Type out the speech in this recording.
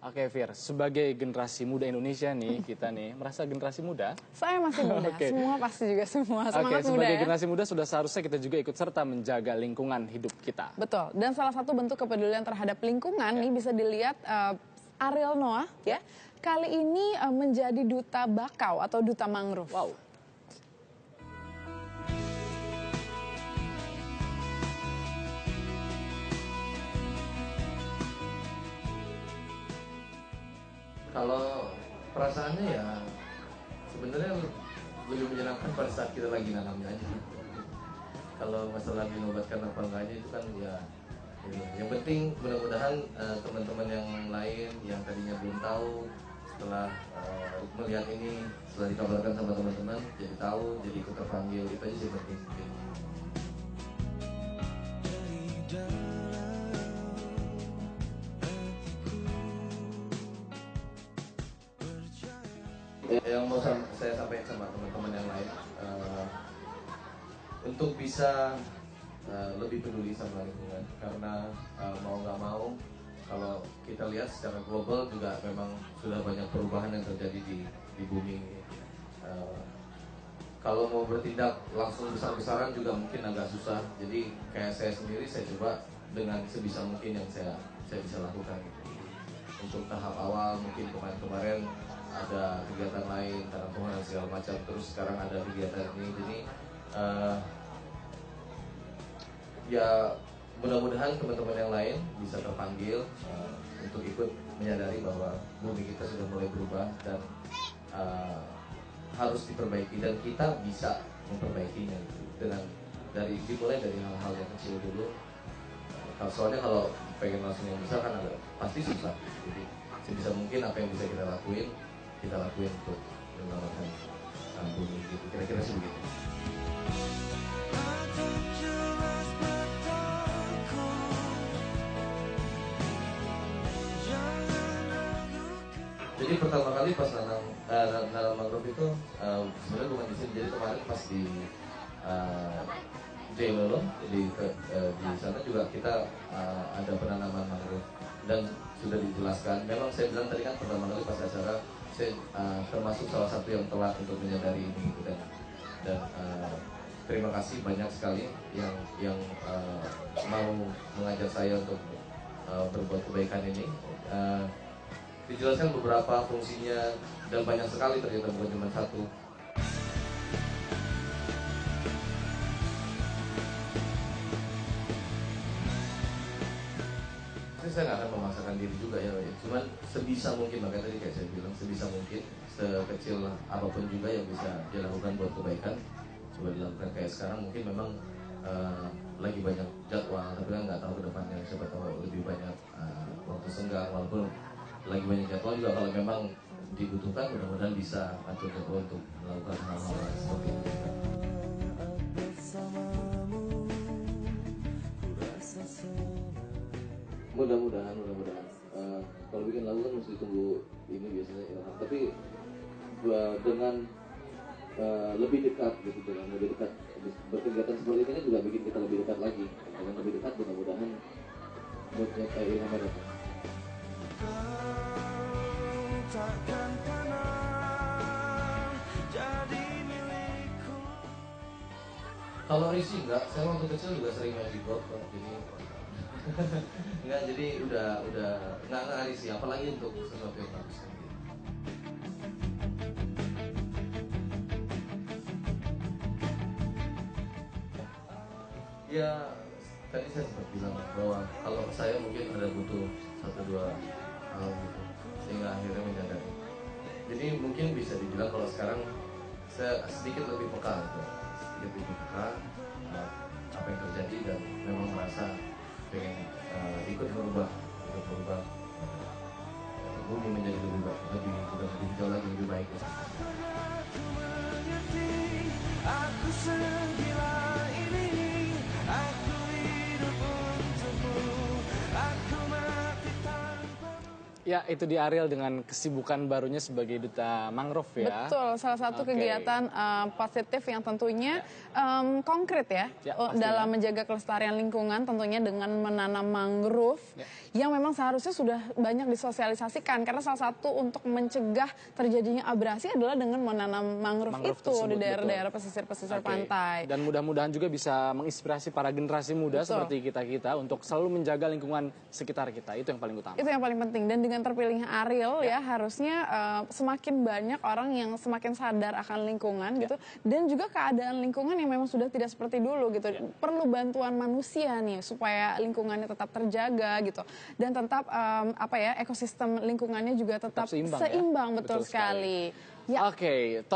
Oke, Fir, sebagai generasi muda Indonesia nih, kita nih, merasa generasi muda? Saya masih muda, semua pasti juga semua semangat muda sebagai ya. generasi muda sudah seharusnya kita juga ikut serta menjaga lingkungan hidup kita. Betul, dan salah satu bentuk kepedulian terhadap lingkungan nih bisa dilihat Ariel Noah ya, kali ini menjadi duta bakau atau duta mangrove. Wow. Kalau perasaannya ya sebenarnya lebih menyenangkan pada saat kita lagi nanamnya aja. Kalau masalah dinobatkan apa enggaknya itu kan ya yang penting mudah-mudahan teman-teman yang lain yang tadinya belum tahu setelah melihat ini, setelah dikabarkan sama teman-teman jadi tahu, jadi ikut terpanggil, itu aja sih penting. Yang mau saya sampaikan sama teman-teman yang lain, untuk bisa lebih peduli sama lingkungan, karena mau nggak mau kalau kita lihat secara global juga memang sudah banyak perubahan yang terjadi di bumi ini. Kalau mau bertindak langsung besar-besaran juga mungkin agak susah. Jadi kayak saya sendiri, saya coba dengan sebisa mungkin yang saya bisa lakukan. Untuk tahap awal mungkin kemarin ada kegiatan lain, tanam pohon dan segala macam. Terus sekarang ada kegiatan ini. Jadi ya mudah-mudahan teman-teman yang lain bisa terpanggil untuk ikut menyadari bahwa bumi kita sudah mulai berubah dan harus diperbaiki, dan kita bisa memperbaikinya dengan dimulai dari hal-hal yang kecil dulu. Soalnya kalau pengen langsung yang besar kan pasti susah. Jadi sebisa mungkin apa yang bisa kita lakuin untuk menyelamatkan bumi gitu. Kira-kira sih begitu. Jadi pertama kali pas nanam mangrove itu sebenarnya bukan di sini. Jadi kemarin pas di Jailolo di sana juga kita ada penanaman mangrove dan sudah dijelaskan. Memang saya bilang tadi kan pertama kali pas acara saya termasuk salah satu yang telat untuk menyadari ini gitu, dan terima kasih banyak sekali yang mau mengajak saya untuk berbuat kebaikan ini. Dijelaskan beberapa fungsinya dan banyak sekali, ternyata bukan cuma satu. Saya nggak akan memaksakan diri juga ya, cuman sebisa mungkin, makanya tadi kayak saya bilang sebisa mungkin, sekecil apapun juga yang bisa dilakukan buat kebaikan coba dilakukan. Kayak sekarang mungkin memang lagi banyak jadwal, tapi kan nggak tahu ke depannya, siapa tahu lebih banyak waktu senggang. Walaupun lagi banyak jadwal juga, kalau memang dibutuhkan mudah-mudahan bisa atur jadwal untuk melakukan hal-hal seperti itu. Mudah-mudahan kalau bikin lagu kan mesti tunggu ini biasanya ilham, tapi dengan lebih dekat gitu, dengan lebih dekat berkegiatan seperti ini kan juga bikin kita lebih dekat lagi. Dengan lebih dekat mudah-mudahan moodnya kayak ilhamnya datang. Kalau risih enggak, saya waktu kecil juga sering main keyboard kok, jadi enggak, jadi udah enggak risih, apalagi untuk sesuatu yang bagus. Ya, tadi saya sempat bilang bahwa kalau saya mungkin ada butuh 1-2 hal gitu, sehingga akhirnya menyadari. Jadi mungkin bisa dibilang kalau sekarang saya sedikit lebih peka gitu. Apa yang terjadi, dan memang merasa pengen ikut merubah bumi menjadi lebih hijau lagi, lebih baik. Ya, itu di Ariel dengan kesibukan barunya sebagai duta mangrove ya. Betul, salah satu Oke. kegiatan positif yang tentunya konkret ya, pastinya. dalam menjaga kelestarian lingkungan tentunya dengan menanam mangrove yang memang seharusnya sudah banyak disosialisasikan karena salah satu untuk mencegah terjadinya abrasi adalah dengan menanam mangrove itu tersebut, di daerah-daerah pesisir-pesisir pantai. Dan mudah-mudahan juga bisa menginspirasi para generasi muda seperti kita-kita untuk selalu menjaga lingkungan sekitar kita. Itu yang paling utama. Itu yang paling penting. Dan dengan terpilihnya Ariel ya harusnya semakin banyak orang yang semakin sadar akan lingkungan gitu. Dan juga keadaan lingkungan yang memang sudah tidak seperti dulu gitu. Perlu bantuan manusia nih supaya lingkungannya tetap terjaga gitu. Dan tetap ekosistem lingkungannya juga tetap seimbang, betul sekali. Oke, total